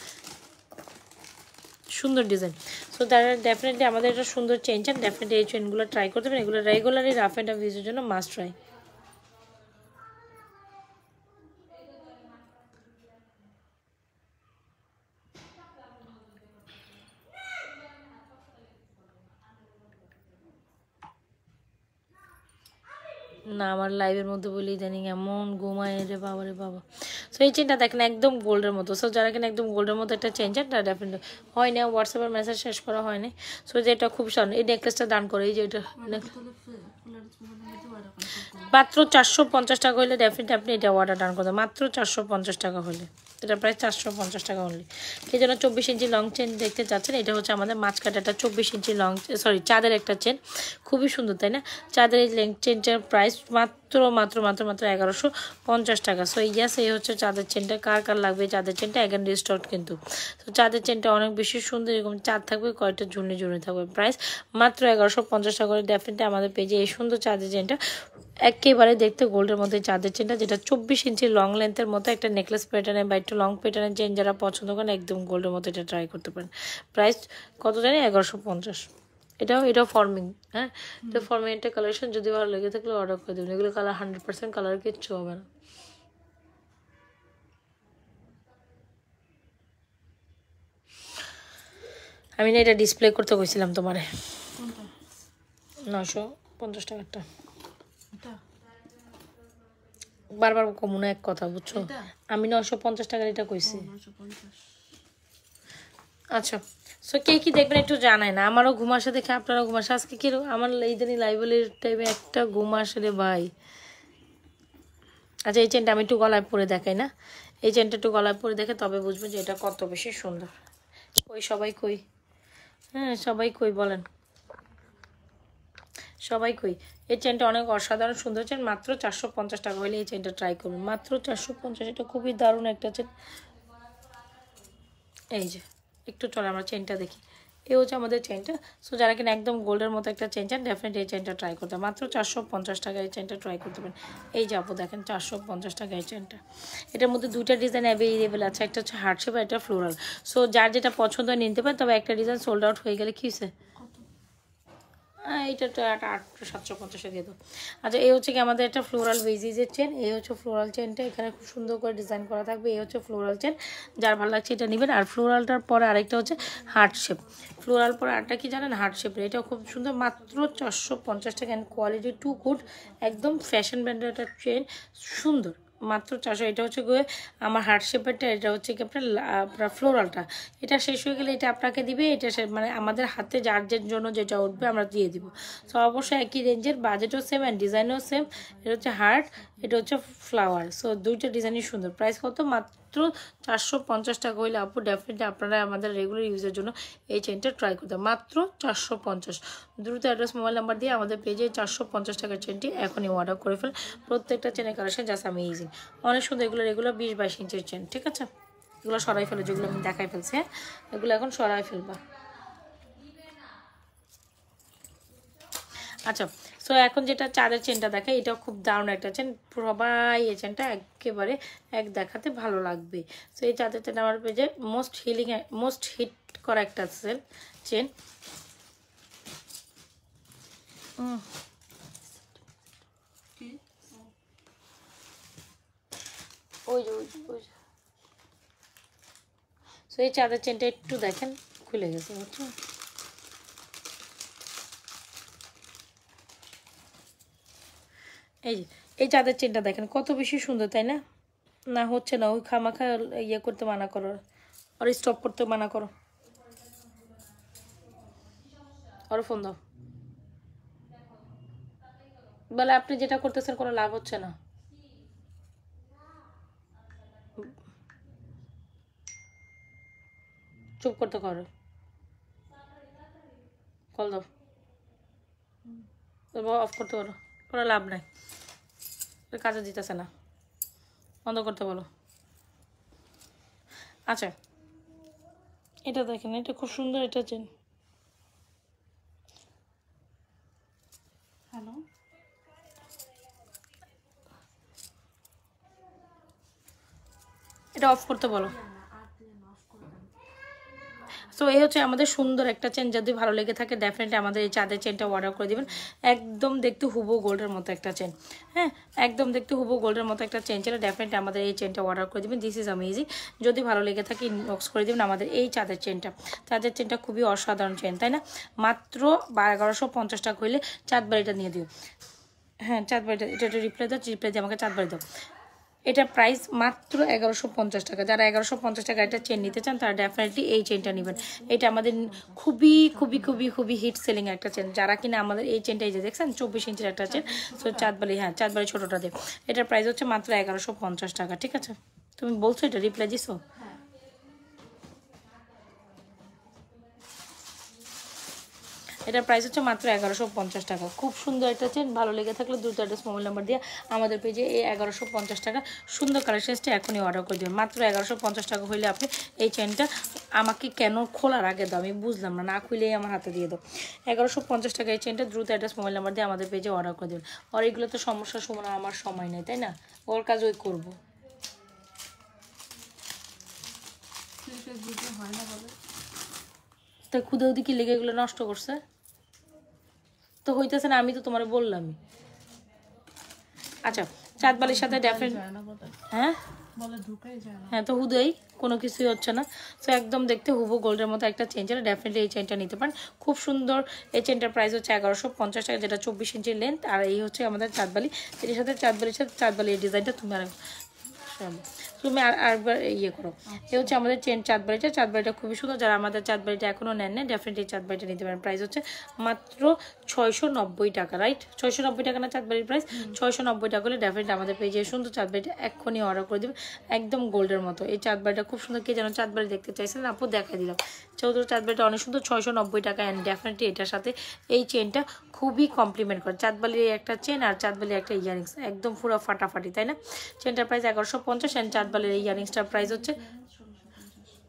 সুন্দর ডিজাইন। সো তারা ডেফিনেটলি আমাদের একটা সুন্দর চেন চান, ডেফিনেটলি এই চেনগুলো ট্রাই করতে পারেন। এগুলো রেগুলারই রাফ অ্যান্ড টাফ ইউজের জন্য মাস্ট ট্রাই। না আমার লাইভের মধ্যে বলি জানি এমন ঘুমায় রে বাবা রে বাবা। সো এই চেনটা দেখেন একদম গোল্ডের মতো। সো যারা কিনা একদম গোল্ডের মতো একটা চেন চান তারা ডেফিনেটলি হয় না, হোয়াটসঅ্যাপের মেসেজ শেষ করা হয়নি। সো যে এটা খুব সাধারণ, এই নেকলেসটা দান করে, এই যে এটা মাত্র 450 টাকা হলে ডেফিনেটলি আপনি এটা অর্ডার ডান করবেন। মাত্র 450 টাকা হলে, এটা প্রায় 450 টাকা অনলি। সেই জন্য 24 ইঞ্চি লং চেন দেখতে চাচ্ছেন, এটা হচ্ছে আমাদের মাঝখাটাটা 24 ইঞ্চি লং, সরি চাঁদের একটা চেন, খুবই সুন্দর তাই না? চাঁদের এই চেনটার প্রাইস মাত্র মাত্র মাত্র মাত্র 1150 টাকা। সো ইয়াস, এই হচ্ছে চাঁদের চেনটা। কার কার লাগবে চাঁদের চেনটা? অ্যাগেন রিস্টক কিন্তু। তো চাঁদের চেনটা অনেক বেশি সুন্দর, এরকম চাঁদ থাকবে, কয়েকটা ঝুড়ি ঝুড়ি থাকবে। প্রাইস মাত্র 1150 টাকা করে। ডেফিনেটলি আমাদের পেজে এই সুন্দর চাঁদের চেনটা একেবারে দেখতে গোল্ডের মধ্যে চাঁদের চেনটা, যেটা 24 ইঞ্চি লং লেন্থের মতো একটা নেকলেস প্যাটার্নের বা একটু লং প্যাটার্নের চেন যারা পছন্দ করেন একদম গোল্ডের মতো এটা ট্রাই করতে পারেন। প্রাইস কত জানি? 1150। এটাও ফর্মিং। হ্যাঁ, তো ফর্মিং একটা কালেকশন, যদি ভালো লেগে থাকলে অর্ডার করে দেবেন। এগুলো কালার 100% কালার কিচ্ছু হবে না। আমি না এটা ডিসপ্লে করতে কইছিলাম তোমারে 950 টাকারটা বারবার কমুনা এক কথা বুঝছো আমি 950 টাকার এটা কইছি আচ্ছা সো কে কি দেখবেন একটু জানায় না আমারও ঘুম আসে দেখে আপনারাও ঘুম আসে আজকে কি আমার এইদিনই লাইব্রেরির টাইমে একটা ঘুম আসে রে ভাই আচ্ছা এই চেনটা আমি একটু গলায় পরে দেখাই না এই চেনটা একটু গলায় পরে দেখে তবে বুঝবেন যে এটা কত বেশি সুন্দর কই সবাই কই হ্যাঁ সবাই কই বলেন সবাই কই এই চেনটা অনেক অসাধারণ সুন্দর চেন মাত্র 450 টাকা হলে এই চেনটা ট্রাই করুন মাত্র 450 এটা খুবই দারুণ একটা চেন এই যে একটু চলো আমরা চেনটা দেখি এই হচ্ছে আমাদের চেনটা সো যারা কিনা একদম গোল্ডের মতো একটা চেন চান ডেফিনেটলি এই চেনটা ট্রাই করতে মাত্র 450 টাকা এই চেনটা ট্রাই করতে পারেন এই যাবো দেখেন 450 টাকা এই চেনটা এটার মধ্যে দুইটা ডিজাইন অ্যাভেলেবেল আছে একটা হচ্ছে হার্ট শেপ আর একটা ফ্লোরাল সো যার যেটা পছন্দ হয় নিতে পারে তবে একটা ডিজাইন সোল্ড আউট হয়ে গেলে কী হয়েছে এইটা তো একটা 750 দিয়ে দাও আচ্ছা এই হচ্ছে কি আমাদের একটা ফ্লোরাল বেজিজের চেন এই হচ্ছে ফ্লোরাল চেনটা এখানে খুব সুন্দর করে ডিজাইন করা থাকবে এই হচ্ছে ফ্লোরাল চেন যার ভালো লাগছে এটা নেবেন আর ফ্লোরালটার পরে আরেকটা হচ্ছে হার্ট শেপ ফ্লোরাল পরে আরেকটা কি জানেন হার্ট শেপের এটাও খুব সুন্দর মাত্র 450 টাকা অ্যান্ড কোয়ালিটি টু গুড একদম ফ্যাশন ব্র্যান্ডের একটা চেন সুন্দর মাত্র 400 এটা হচ্ছে গিয়ে আমার হার্ট শেপেরটা এটা হচ্ছে কি আপনার ফ্লোরালটা এটা শেষ হয়ে গেলে এটা আপনাকে দিবে এটা মানে আমাদের হাতে যার জন্য যেটা উঠবে আমরা দিয়ে দিব সো অবশ্যই একই রেঞ্জের বাজেটও সেম অ্যান্ড ডিজাইনও সেম এটা হচ্ছে হার্ট এটা হচ্ছে ফ্লাওয়ার সো দুইটা ডিজাইনই সুন্দর প্রাইস কত মাত্র 450 টাকা হইলে আপু ডেফিনেটলি আপনারা আমাদের রেগুলার ইউজের জন্য এই চেনটা ট্রাই করতে মাত্র 450 দ্রুত অ্যাড্রেস মোবাইল নাম্বার দিয়ে আমাদের পেজে 450 টাকার চেনটি এখনই অর্ডার করে ফেল প্রত্যেকটা চেনের কালেকশন জাস্ট অ্যামেজিং অনেক সুন্দর এগুলো 20-22 ইঞ্চের চেন ঠিক আছে এগুলো সরাই ফেলো যেগুলো আমি দেখাই ফেলছি হ্যাঁ এগুলো এখন সরাই ফেলবা আচ্ছা সো এখন যেটা চাঁদের চেনটা দেখে এটা খুব দারুণ একটা চেন সবাই এই চেনটা একেবারে এক দেখাতে ভালো লাগবে সো এই চাঁদের চেন আমার পেজে মোস্ট হিট করা একটা চেন ওই যে সো এই চাঁদের চেনটা একটু দেখেন খুলে গেছে বুঝছো এই চাঁদের চেনটা দেখেন কত বেশি সুন্দর তাই না না হচ্ছে না ওই খামাখা ইয়ে করতে মানা করো আর স্টপ করতে মানা করো আর ফোন দাও বলে আপনি যেটা করতেছেন কোনো লাভ হচ্ছে না চুপ করতে করো কল দাও অফ করতে পারো কোনো লাভ নাই কাজে দিতেছে না বন্ধ করতে বলো আচ্ছা এটা দেখেন এটা খুব সুন্দর এটা চেন হ্যালো এটা অফ করতে বলো সো এই হচ্ছে আমাদের সুন্দর একটা চেন যদি ভালো লেগে থাকে ডেফিনেটলি আমাদের এই চাঁদের চেনটা অর্ডার করে দিবেন একদম দেখতে হুবু গোল্ডের মতো একটা চেন হ্যাঁ একদম দেখতে হুবু গোল্ডের মতো একটা চেন ছিল ডেফিনেটলি আমাদের এই চেনটা অর্ডার করে দিবেন দিস ইজ অ্যামেজিং যদি ভালো লেগে থাকে ইনবক্স করে দিবেন আমাদের এই চাঁদের চেনটা খুবই অসাধারণ চেন তাই না মাত্র 1150 টাকা হইলে চাঁদবাড়িটা নিয়ে দিও হ্যাঁ চাঁদবাড়িটা এটা রিপ্লাই দিয়ে আমাকে চাঁদবাড়ি দাও এটা প্রাইস মাত্র 1150 টাকা যারা 1150 টাকা এটা চেন নিতে চান তারা ডেফিনেটলি এই চেনটা নেবেন এটা আমাদের খুবই খুবই খুবই খুবই হিট সেলিং একটা চেন যারা কিনা আমাদের এই চেনটা এই যে দেখছেন 24 ইঞ্চির একটা চেন সো চাঁদবাড়ি ছোটোটা দেব এটার প্রাইস হচ্ছে মাত্র 1150 টাকা ঠিক আছে তুমি বলছো এটা রিপ্লাই দিছো এটার প্রাইস হচ্ছে মাত্র 1150 টাকা খুব সুন্দর একটা চেন ভালো লেগে থাকলে দ্রুত অ্যাড্রেস মোবাইল নাম্বার দিয়ে আমাদের পেজে এই 1150 টাকা সুন্দর কালেকশনসটা এখনই অর্ডার করে দেবেন মাত্র 1150 টাকা হইলে আপনি এই চেনটা আমাকে কেন খোলার আগে দাও আমি বুঝলাম না খুলেই আমার হাতে দিয়ে দাও 1150 টাকা এই চেনটা দ্রুত অ্যাড্রেস মোবাইল নাম্বার দিয়ে আমাদের পেজে অর্ডার করে দেবেন আর এগুলো তো সমস্যার সময় আমার সময় নেই তাই না ওর কাজ ওই করবো তাই খুদে ওদিকে লেগে এগুলো নষ্ট করছে তো হইতেছে না আমি তো তোমার বললামই আচ্ছা চাঁদবালির সাথে ডেফিনেট হ্যাঁ হ্যাঁ তো হুদাই কোনো কিছুই হচ্ছে না। তো একদম দেখতে হুবু গোল্ডের মতো একটা চেন, এটা ডেফিনেটলি এই চেনটা নিতে পারেন, খুব সুন্দর। এই চেনটার প্রাইস হচ্ছে 1150 টাকা, যেটা 24 ইঞ্চি লেন্থ। আর এই হচ্ছে আমাদের চাঁদবালি, এর সাথে চাঁদবালির ডিজাইনটা তুমি আরেকবার ইয়ে করো। এই হচ্ছে আমাদের চেন চাঁদবাড়িটা খুবই সুন্দর। যারা আমাদের চাঁদবাড়িটা এখনও নেন না ডেফিনেটলি চাঁদবাড়িটা নিতে পারেন। প্রাইস হচ্ছে মাত্র 690 টাকা, রাইট? 690 টাকা না চাঁদবাড়ির প্রাইস? 690 টাকা হলে ডেফিনেটলি আমাদের পেজে সুন্দর চাঁদবাড়িটা এক্ষুনি অর্ডার করে দেবেন, একদম গোল্ডের মতো। এই চাঁদবাড়িটা খুব সুন্দর, কে যেন চাঁদবাড়ি দেখতে চাইছিলেন আপু, দেখাই দিলাম। চৌধুরী চাঁদবাড়িটা অনেক সুন্দর, 690 টাকা। অ্যান্ড ডেফিনেটলি এটার সাথে এই চেনটা খুবই কমপ্লিমেন্ট করে। চাঁদবালির একটা চেন আর চাঁদবালির একটা ইয়ারিংস একদম পুরো ফাটাফাটি, তাই না? চেনটার প্রাইস 1150। অ্যান্ড চাঁদবালির এই ইয়ারিংসটার প্রাইস হচ্ছে,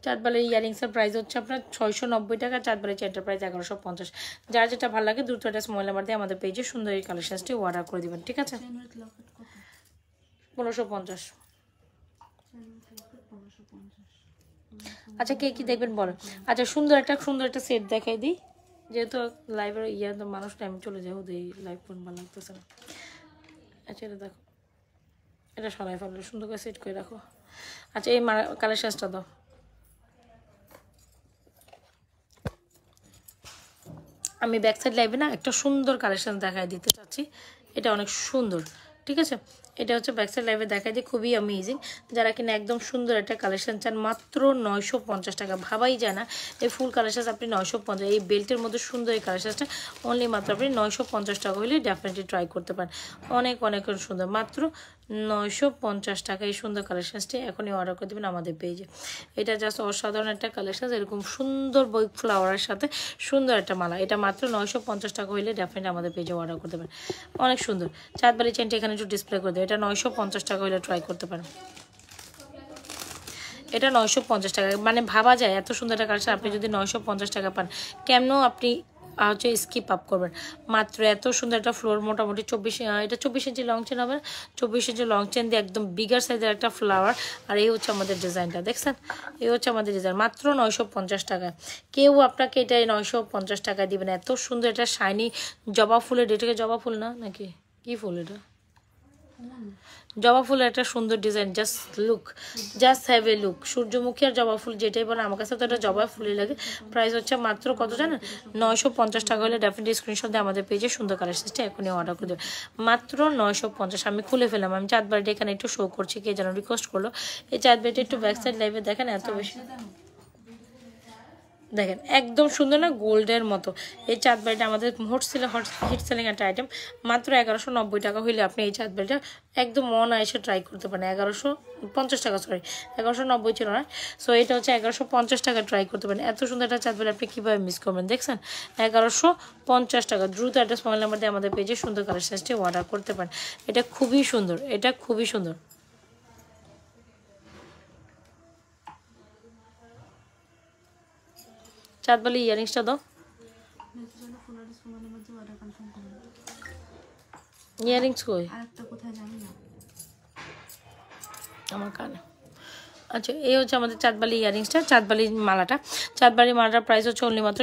চাঁদবালির ইয়ারিংসের প্রাইস হচ্ছে আপনার 690 টাকা, চাঁদবালির চেনটার প্রাইস 1150। যার যেটা ভালো লাগে দ্রুত একটা স্মল নাম্বার দিয়ে আমাদের পেজে সুন্দর এই কালেকশনসটি অর্ডার করে দেবেন, ঠিক আছে? 1550। আচ্ছা কে কি দেখবেন বলেন? আচ্ছা সুন্দর একটা সেট দেখাই দিই, যেহেতু লাইভের ইয়ে তো মানুষ টাইম চলে যায়, ওদের লাইভ ফোন ভালো লাগতেছে না। আচ্ছা এটা দেখো, এটা সরাই ফেললে সুন্দর করে সেট করে রাখো। আচ্ছা এই কালেকশনসটা দাও। আমি ব্যাক সাইড লাইভে না একটা সুন্দর কালেকশন দেখাই দিতে চাচ্ছি, এটা অনেক সুন্দর, ঠিক আছে? এটা হচ্ছে ব্যাক সাইড লাইভে দেখাই দিই, খুবই অ্যামেজিং। যারা কিনা একদম সুন্দর একটা কালেকশন চান, মাত্র 950 টাকা। ভাবাই যায় না এই ফুল কালেকশন আপনি 950, এই বেল্টের মধ্যে সুন্দর এই কালেকশনটা অনলি মাত্র আপনি 950 টাকা হলে ডেফিনেটলি ট্রাই করতে পারেন। অনেক সুন্দর, মাত্র 950 টাকা এই সুন্দর কালেকশনসটি এখনই অর্ডার করে দেবেন আমাদের পেজে। এটা জাস্ট অসাধারণ একটা কালেকশন, এরকম সুন্দর বই ফ্লাওয়ারের সাথে সুন্দর একটা মালা, এটা মাত্র 950 টাকা হইলে ডেফিনেটলি আমাদের পেজে অর্ডার করতে পারেন। অনেক সুন্দর চাঁদবালি চেনটা এখানে একটু ডিসপ্লে করে দেবে, এটা 950 টাকা হইলে ট্রাই করতে পারেন। এটা 950 টাকা, মানে ভাবা যায় এত সুন্দর একটা কালেকশন আপনি যদি 950 টাকা পান, কেন আপনি হচ্ছে স্কিপ আপ করবেন? মাত্র এত সুন্দর একটা ফ্লোর, মোটামুটি 24 ইঞ্চি লং চেন হবে, 24 ইঞ্চি লং চেন দিয়ে একদম বিগার সাইজের একটা ফ্লাওয়ার। আর এই হচ্ছে আমাদের ডিজাইনটা, দেখছেন? এই হচ্ছে আমাদের ডিজাইন, মাত্র 950 টাকা। কেউ আপনাকে এটা 950 টাকায় দিবেন, এত সুন্দর এটা শাইনি জবা ফুলের, এটাকে জবা ফুল না নাকি কি ফুল? এটা জবা ফুলের একটা সুন্দর design, just have a look. সূর্যমুখী আর জবা ফুল যেটাই বলে, আমার কাছে তো এটা জবা ফুলই লাগে। প্রাইস হচ্ছে মাত্র কত জানেন? 950 টাকা হলে ডেফিনেটলি স্ক্রিনশট দিয়ে আমাদের পেজে সুন্দর কালেকশনটা এখনই অর্ডার করে দেবে, মাত্র 950। আমি খুলে ফেলাম, আমি চাঁদবাড়িটা এখানে একটু শো করছি, কে যেন রিকোয়েস্ট করলো। এই চাঁদবাড়িটা একটু ব্যাক সাইড লাইভে দেখেন, এত বেশি দেখেন একদম সুন্দর না, গোল্ডের মতো। এই চাঁদবাড়িটা আমাদের হিট সেলিং একটা আইটেম, মাত্র 1190 টাকা হইলে আপনি এই চাঁদবাড়িটা একদম অনায়াসে ট্রাই করতে পারেন। 1150 টাকা, সরি 1190 ছিল না। সো এটা হচ্ছে 1150 টাকা ট্রাই করতে পারেন। এত সুন্দর একটা চাঁদবাড়ি আপনি কীভাবে মিস করবেন? দেখছেন 1150 টাকা। দ্রুত একটা মোবাইল নাম্বার দিয়ে আমাদের পেজে সুন্দর কালেকশনটি অর্ডার করতে পারেন। এটা খুবই সুন্দর, এটা খুবই সুন্দর। চাঁদবালি ইয়ারিংসটা দাও, ইয়ারিংস কই আমার কানে। আচ্ছা এই হচ্ছে আমাদের চাঁদবালি ইয়ারিংসটা, চাঁদবালির মালাটা। চাঁদবালির মালাটার প্রাইস হচ্ছে অনলি মাত্র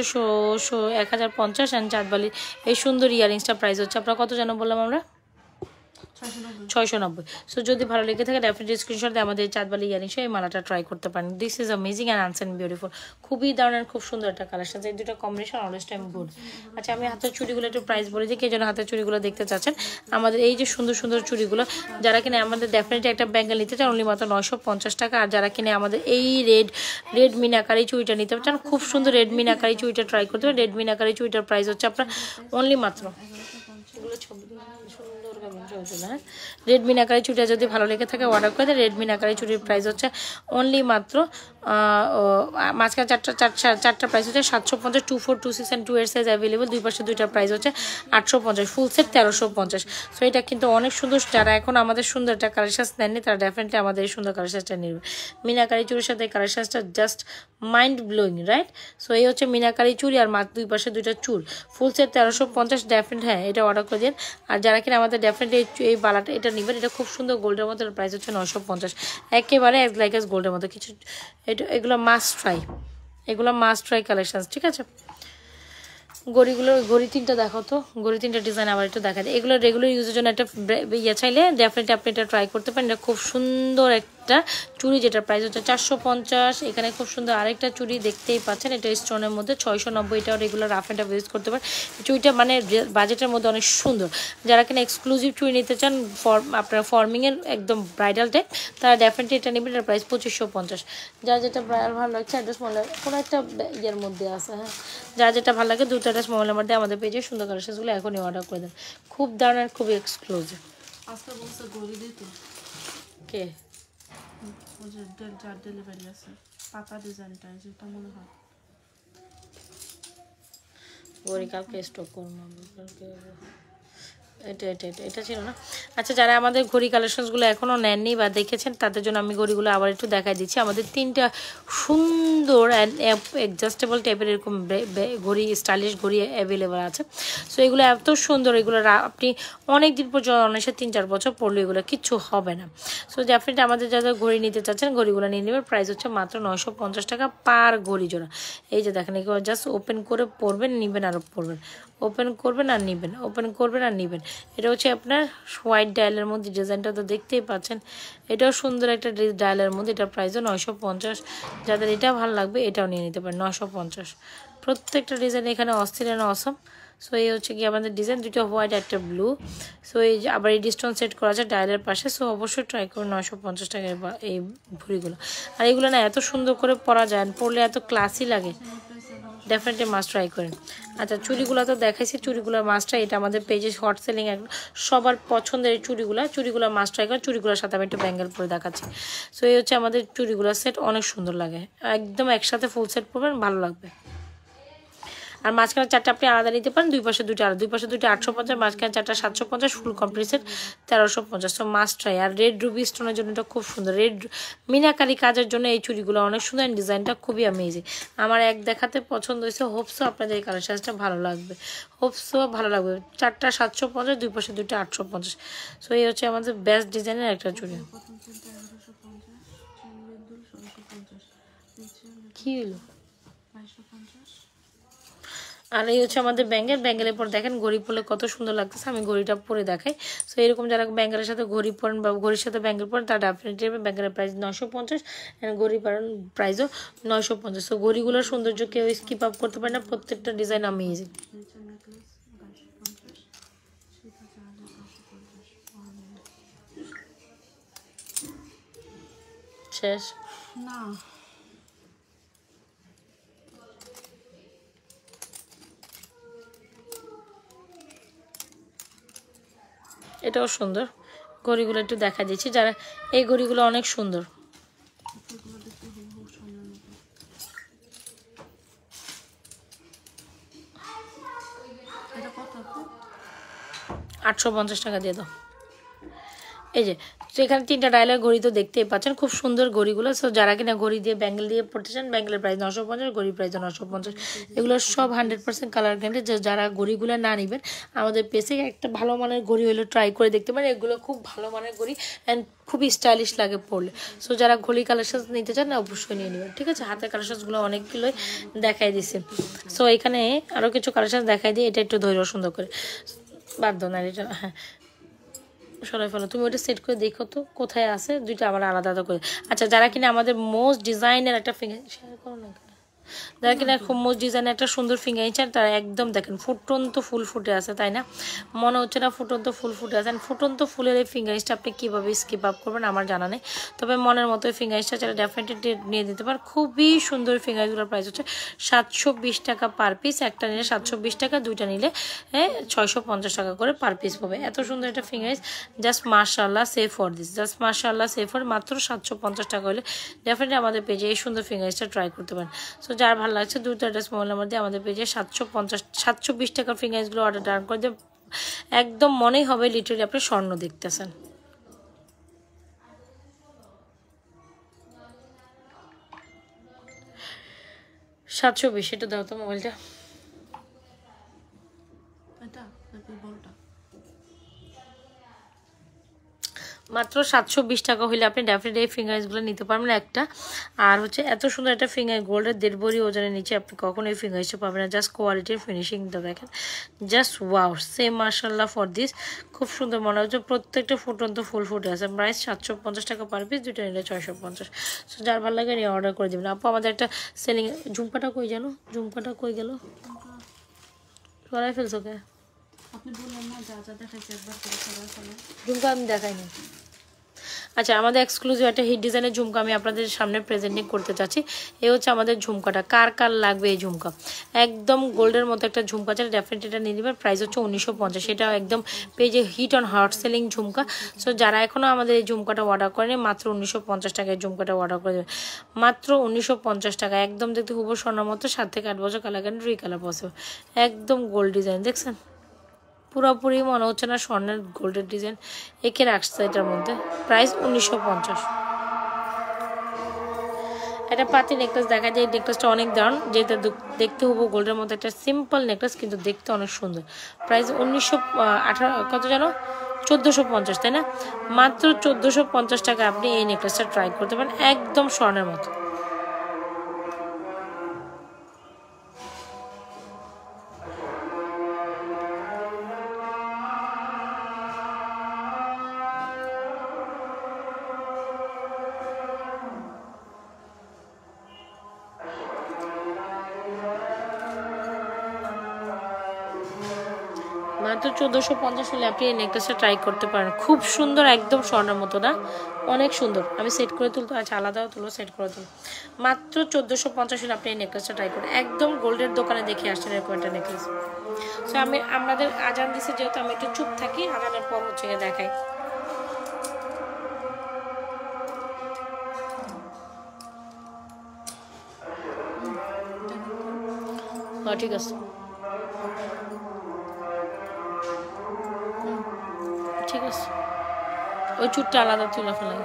1050। অ্যান্ড চাঁদবালির এই সুন্দর ইয়ারিংসটার প্রাইস হচ্ছে আপনার কত যেন বললাম আমরা? 690। সো যদি ভালো লেগে থাকে ডেফিনেটলি স্ক্রিনশট দিয়ে আমাদের চাঁদবালি ইয়ারিংস এই মালাটা ট্রাই করতে পারেন। This is amazing and unseen beautiful, খুবই দারুণ, খুব সুন্দর একটা কালেকশন। এই দুটো কম্বিনেশন অলওয়েজ টাইম গুড। আচ্ছা আমি হাতের চুড়িগুলো একটু প্রাইস বলে দিই, কে যেন হাতের চুড়িগুলো দেখতে চাচ্ছেন। আমাদের এই যে সুন্দর সুন্দর চুড়িগুলো, যারা কিনে আমাদের ডেফিনেটলি একটা ব্যাঙ্গেল নিতে চান অনলি মাত্র 950 টাকা। আর যারা কিনে আমাদের এই রেড মিনাকারি চুড়িটা নিতে চান, খুব সুন্দর রেড মিনাকারি চুড়িটা ট্রাই করতে হবে। রেড মিনাকারি চুড়িটার প্রাইস হচ্ছে আপনার অনলি মাত্র, হ্যাঁ রেড মিনাকারি চুড়িটা যদি ভালো লেগে থাকে অর্ডার করে দেয়। রেড মিনাকারি চুড়ির প্রাইস হচ্ছে অনলি মাত্র মাঝখানে চারটা প্রাইস হচ্ছে 750, 2, 4, 2, 6 and 2 এর সাইজ অ্যাভেলেবল। দুই পাশে দুইটা প্রাইস হচ্ছে 850, ফুল সেট 1350। সো এটা কিন্তু অনেক সুন্দর। যারা এখন আমাদের সুন্দর একটা কালেকশন নেননি তারা ডেফিনেটলি আমাদের এই সুন্দর কালেকশনটা নেবে। মিনাকারি চুড়ির সাথে কালেকশনটা just mind blowing, right? So এই হচ্ছে মিনাকারি চুড়ি আর দুই পাশে দুইটা চুল, ফুল সেট 1350 ডেফিনেট। হ্যাঁ এটা অর্ডার করে দিন। আর যারা কিনা আমাদের ডেফিনেটলি এই বালাটা এটা নেবেন, এটা খুব সুন্দর গোল্ডের মতো, প্রাইস হচ্ছে 950, একেবারে অ্যাজ লাইক অ্যাজ গোল্ডের মতো। কিছু এগুলো মাস্ট ট্রাই, এগুলো মাস্ট ট্রাই কালেকশন, ঠিক আছে? ঘড়ি তিনটা দেখো তো, ঘড়ি তিনটা ডিজাইন আবার একটু দেখা যায়। এগুলো রেগুলার ইউজের জন্য একটা চাইলে ডেফিনেটলি আপনি এটা ট্রাই করতে পারেন। এটা খুব সুন্দর একটা চুড়ি, যেটার প্রাইস হচ্ছে 450। এখানে খুব সুন্দর আরেকটা চুড়ি দেখতেই পাচ্ছেন, এটা স্টোনের মধ্যে 690। এটাও regular rough and tough use করতে পারেন। চুড়িটা মানে বাজেটের মধ্যে অনেক সুন্দর। যারা কিনা এক্সক্লুসিভ চুড়ি নিতে চান আপনার ফর্মিংয়ের একদম ব্রাইডাল টাইপ, তারা ডেফিনেটলি এটা নেবেন। এটার প্রাইস 2550। যার যেটা ভালো লাগছে অ্যাড্রেস মনে কোনো একটা ইয়ের মধ্যে আছে, হ্যাঁ, যার যেটা ভালো লাগে দুটো অ্যাড্রেস মোবাইলের মধ্যে আমাদের পেজে সুন্দর কালেকশনগুলো এখনই অর্ডার করে দেন। খুব দারুণ আর খুবই এক্সক্লুসিভ। আজকে বলছে গড়ি দিত কে ওই যে যার ডেলিভারি আছে পাতা ডিজাইনটা, যেটা মনে হয় ঘড়ি কালকে স্টক করবো কালকে। এটা ছিল না। আচ্ছা, যারা আমাদের ঘড়ি কালেকশনসগুলো এখনও নেননি বা দেখেছেন, তাদের জন্য আমি ঘড়িগুলো আবার একটু দেখাই দিচ্ছি। আমাদের তিনটা সুন্দর অ্যাডজাস্টেবল টাইপের এরকম ঘড়ি, স্টাইলিশ ঘড়ি অ্যাভেলেবেল আছে। সো এগুলো এত সুন্দর, এগুলো আপনি অনেক দিন পর্যন্ত অনেক 3-4 বছর পড়লে এগুলো কিচ্ছু হবে না। সো ডেফিনেটলি আমাদের যারা ঘড়ি নিতে চাচ্ছেন ঘড়িগুলো নিয়ে নেবেন। প্রাইস হচ্ছে মাত্র 950 টাকা পার ঘড়ি জোড়া। এই যে দেখেন, এগুলো জাস্ট ওপেন করে পরবেন, নেবেন আরও পরবেন, ওপেন করবেন আর নেবেন, ওপেন করবেন আর নেবেন। এটা হচ্ছে আপনার হোয়াইট ডায়ালের মধ্যে, ডিজাইনটা তো দেখতেই পাচ্ছেন। এটাও সুন্দর একটা ডায়ালের মধ্যে, এটার প্রাইসও 950। যাদের এটা ভালো লাগবে এটাও নিয়ে নিতে পারেন 950। প্রত্যেকটা ডিজাইন এখানে অস্থির আর অসম। সো এই হচ্ছে কি আমাদের ডিজাইন, দুটো হোয়াইট একটা ব্লু। সো এই যে আবার এই ডিস্টোন সেট করা আছে ডায়ালের পাশে। সো অবশ্যই ট্রাই করুন 950 টাকার এই ঘড়িগুলো। আর এগুলো না এত সুন্দর করে পরা যায়, পরলে এত ক্লাসি লাগে, ডেফিনেটলি মাস্ট ট্রাই করেন। আচ্ছা, চুড়িগুলো তো দেখাইছি, চুড়িগুলোর মাস্টটা এটা আমাদের পেজে শর্ট সেলিং সবার পছন্দের এই চুড়িগুলো মাস্ট ট্রাই করেন। চুড়িগুলোর সাথে আমি একটু ব্যাঙ্গেল পরে দেখাচ্ছি। সো এই হচ্ছে আমাদের চুড়িগুলোর সেট, অনেক সুন্দর লাগে, একদম একসাথে ফুল সেট পরবেন, ভালো লাগবে। আর মাঝখানে চারটা আপনি আলাদা নিতে পারেন, দুই পাশে দুটো আলাদা, দুই পাশে দুটো 850, মাঝখানে চারটা 750, ফুল কমপ্লিট সেট 1350। তো মাস্ট ট্রাই। আর রেড রুবি স্টোনের জন্য এটা খুব সুন্দর, রেড মিনাকারি কাজের জন্য এই চুড়িগুলো অনেক সুন্দর, ডিজাইনটা খুবই অ্যামেজিং। আমার এক দেখাতে পছন্দ হয়েছে। হোপসো আপনাদের এই কালেকশনটা ভালো লাগবে, হোপসো ভালো লাগবে। চারটা 750, দুই পাশে দুটো 850। সো এই হচ্ছে আমাদের বেস্ট ডিজাইনের একটা চুড়ি। কি হলো? আর এই হচ্ছে আমাদের ব্যাঙ্গেলের পর দেখেন ঘড়ি পরলে কত সুন্দর লাগতেছে। আমি ঘড়িটা পরে দেখাই। সো এরকম যারা ব্যাঙ্গেলের সাথে ঘড়ি পরেন বা ঘড়ির সাথে ব্যাঙ্গেল পরেন, তারা ডেফিনেটলি ব্যাঙ্গেলের প্রাইস 950, ঘড়ি পরেন প্রাইসও 950। সো ঘড়িগুলোর সৌন্দর্য কেউ স্কিপ আপ করতে পারে না, প্রত্যেকটা ডিজাইন অ্যামেজিং। শেষ না, এটাও সুন্দর। ঘড়িগুলো একটু দেখা দিচ্ছি, যারা এই ঘড়িগুলো অনেক সুন্দর। 850 টাকা দিয়ে দাও। এই যে, তো এখানে তিনটা ডায়ালের ঘড়ি তো দেখতেই পাচ্ছেন, খুব সুন্দর ঘড়িগুলো। সো যারা কিনা ঘড়ি দিয়ে ব্যাঙ্গেল দিয়ে পড়তে চান, ব্যাঙ্গেলের প্রাইস 950, ঘড়ির প্রাইস 950। এগুলো সব 100% কালার গ্যারান্টি। যারা ঘড়িগুলো না নেবেন, আমাদের পেজে একটা ভালো মানের ঘড়ি হলে ট্রাই করে দেখতে পারেন। এগুলো খুব ভালো মানের ঘড়ি অ্যান্ড খুবই স্টাইলিশ লাগে পরলে। সো যারা ঘড়ি কালেকশন নিতে চান না, অবশ্যই নিয়ে নেবেন, ঠিক আছে। হাতের কালেকশনগুলো অনেকগুলোই দেখাই দিছি। সো এখানে আরও কিছু কালেকশন দেখাই দিই। এটা একটু ধৈর্য সুন্দর করে বাদ দাও না, এটা হ্যাঁ সরাই ফেলো। তুমি ওটা সেট করে দেখো তো কোথায় আছে, দুইটা আবার আলাদা আলাদা করে। আচ্ছা, যারা কিনা আমাদের মোস্ট ডিজাইনের একটা ফিঙ্গার শেয়ার করো না, যারা কিনা খুব মোস্ট ডিজাইনের একটা সুন্দর ফিঙ্গার চান, তারা একদম দেখেন ফুটন্ত ফুল ফুটে আছে, তাই না? মনে হচ্ছে না ফুটন্ত ফুল ফুটে আছে। ফুটন্ত ফুলের এই ফিঙ্গারিংসটা আপনি কীভাবে স্কিপ আপ করবেন আমার জানা নেই, তবে মনের মতো এই ফিঙ্গারিংসটা চাইলে ডেফিনেটলি নিয়ে দিতে পারেন। খুবই সুন্দর ফিঙ্গারিংসগুলোর প্রাইস হচ্ছে 720 টাকা পার পিস। একটা নিলে 720 টাকা, দুইটা নিলে 650 টাকা করে পার পিস পাবে। এত সুন্দর একটা ফিঙ্গারিংস, জাস্ট মাশাআল্লাহ সেভ ফর দিস, জাস্ট মাশাআল্লাহ সেভ ফর মাত্র 750 টাকা হলে ডেফিনেটলি আমাদের পেজে এই সুন্দর ফিঙ্গারিংসটা ট্রাই করতে পারেন। সো যার ভালো লাগছে দুটো অ্যাড্রেস মোবাইলের মধ্যে আমাদের পেজে 720 টাকার ফিঙ্গারিংসগুলো অর্ডার ডান করে দিয়ে একদম মনেই হবে লিটারালি আপনি স্বর্ণ দেখতেছেন। সাতশো বিশ, এটা দাও তো মোবাইলটা। মাত্র 720 টাকা হলে আপনি ডেফিনেটলি এই ফিঙ্গার্সগুলো নিতে পারবেন একটা। আর হচ্ছে এত সুন্দর একটা ফিঙ্গার, গোল্ডের 1.5 ভরি ওজনের নিচে আপনি কখনো এই ফিঙ্গার্সটা পাবেন না। জাস্ট কোয়ালিটির ফিনিশিংটা দেখেন, জাস্ট ওয়াও, সেম মাশাআল্লাহ ফর দিস। খুব সুন্দর মনে হচ্ছে, প্রত্যেকটা ফুটন্ত ফুল ফুটে আছে। প্রাইস 750 টাকা পার পিস, দুটো নিলে 650। সো যার ভালো লাগে নিয়ে অর্ডার করে দেবেন। আপু আমাদের একটা সেলিং, ঝুমকাটা কই জানো, ঝুমকাটা কই গেল, সরাই ফেলছো কে? আপনি বললেন না যা যা দেখাইছি একবার করে সবাই ফেলে। ঝুমকা আমি দেখাইনি। আচ্ছা, আমাদের এক্সক্লুসিভ একটা হিট ডিজাইনের ঝুমকা আমি আপনাদের সামনে প্রেজেন্টিং করতে চাচ্ছি। এই হচ্ছে আমাদের ঝুমকাটা, কার কার লাগবে এই ঝুমকা, একদম গোল্ডের মতো একটা ঝুমকা চাই ডেফিনেটলি এটা নিয়ে নেবেন। প্রাইস হচ্ছে 1950, সেটা একদম পেজে hit on hot selling jhumka. So যারা এখনও আমাদের এই ঝুমকাটা অর্ডার করেনি, মাত্র 1950 টাকায় ঝুমকাটা অর্ডার করে দেবেন, মাত্র 1950 টাকা। একদম দেখতে হুবহু স্বর্ণের মতো, 7 থেকে 8 বছর কালার গ্যারান্টি, রিকালার পসিবল, একদম গোল্ড ডিজাইন দেখছেন, পুরোপুরি মনে হচ্ছে না স্বর্ণের গোল্ডের ডিজাইন এঁকে রাখছে এটার মধ্যে। প্রাইস 1950। একটা পাতি নেকলেস দেখা যায়, এই নেকলেসটা অনেক দারুণ, যেটা দেখতে হবো গোল্ডের মধ্যে একটা সিম্পল নেকলেস, কিন্তু দেখতে অনেক সুন্দর। প্রাইস 1918, কত জানো, 1450, তাই না? মাত্র 1450 টাকা আপনি এই নেকলেসটা ট্রাই করতে পারেন, একদম স্বর্ণের মতো। মাত্র 1450 হলে আপনি এই নেকলেসটা ট্রাই করতে পারেন, খুব সুন্দর, একদম স্বর্ণের মতো না, অনেক সুন্দর। আমি সেট করে তুলতে, আচ্ছা আলাদাও তুলো, সেট করে তুলো। মাত্র 1450 হলে আপনি এই নেকলেসটা ট্রাই করেন, একদম গোল্ডের দোকানে দেখে আসছেন এরকম একটা নেকলেস। সো আমি আপনাদের আজান দিছে যেহেতু আমি একটু চুপ থাকি, আজানের পর হচ্ছে দেখাই। হ্যাঁ ঠিক আছে, ঠিক আছে, ওই চুটটা আলাদা তুলে ফেলাই।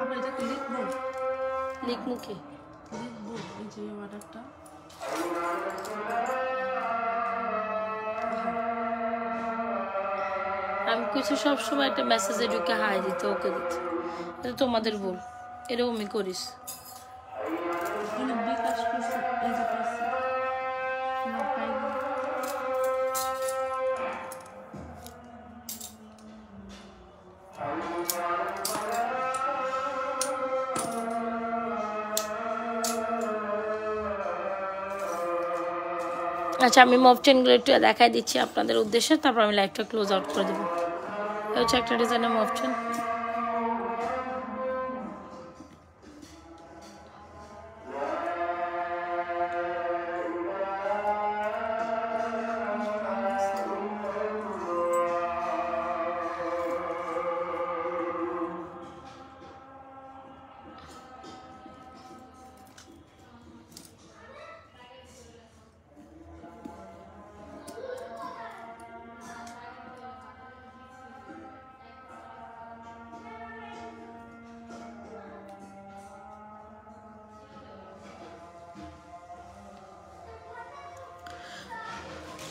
আপনি এটা কি লিখবো? লিখবো কি? লিখবো এই যে অর্ডারটা। আমি কিছু সবসময় একটা মেসেজে ঢুকে হাই দিতে, ওকে দিতে, এটা তোমাদের ভুল, এরকমই করিস। বিকাশ করছে, এই যে পাইছি না পাইনি। আচ্ছা, আমি মফ চেনগুলো একটু দেখাই দিচ্ছি আপনাদের উদ্দেশ্যে, তারপর আমি লাইভটা ক্লোজ আউট করে দেবো। এই হচ্ছে একটা ডিজাইনের মফ চেন,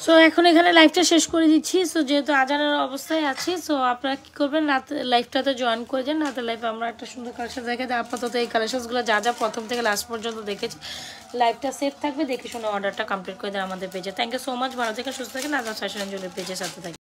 সো এখন এখানে লাইভটা শেষ করে দিচ্ছি। সো যেহেতু আজানের অবস্থায় আছি, সো আপনারা কী করবেন, রাতে লাইভটাতে জয়েন করে যান। রাতে লাইভে আমরা একটা সুন্দর কালেকশন দেখে দিই। আপাতত এই কালেকশনসগুলো যা যা প্রথম থেকে লাস্ট পর্যন্ত দেখেছি, লাইভটা সেভ থাকবে, দেখে শুনে অর্ডারটা কমপ্লিট করে দেন আমাদের পেজে। থ্যাংক ইউ সো মাচ, ভালো থেকে সুস্থ থাকেন। আজাদ ফ্যাশন জুয়েলারি পেজের সাথে থাকেন।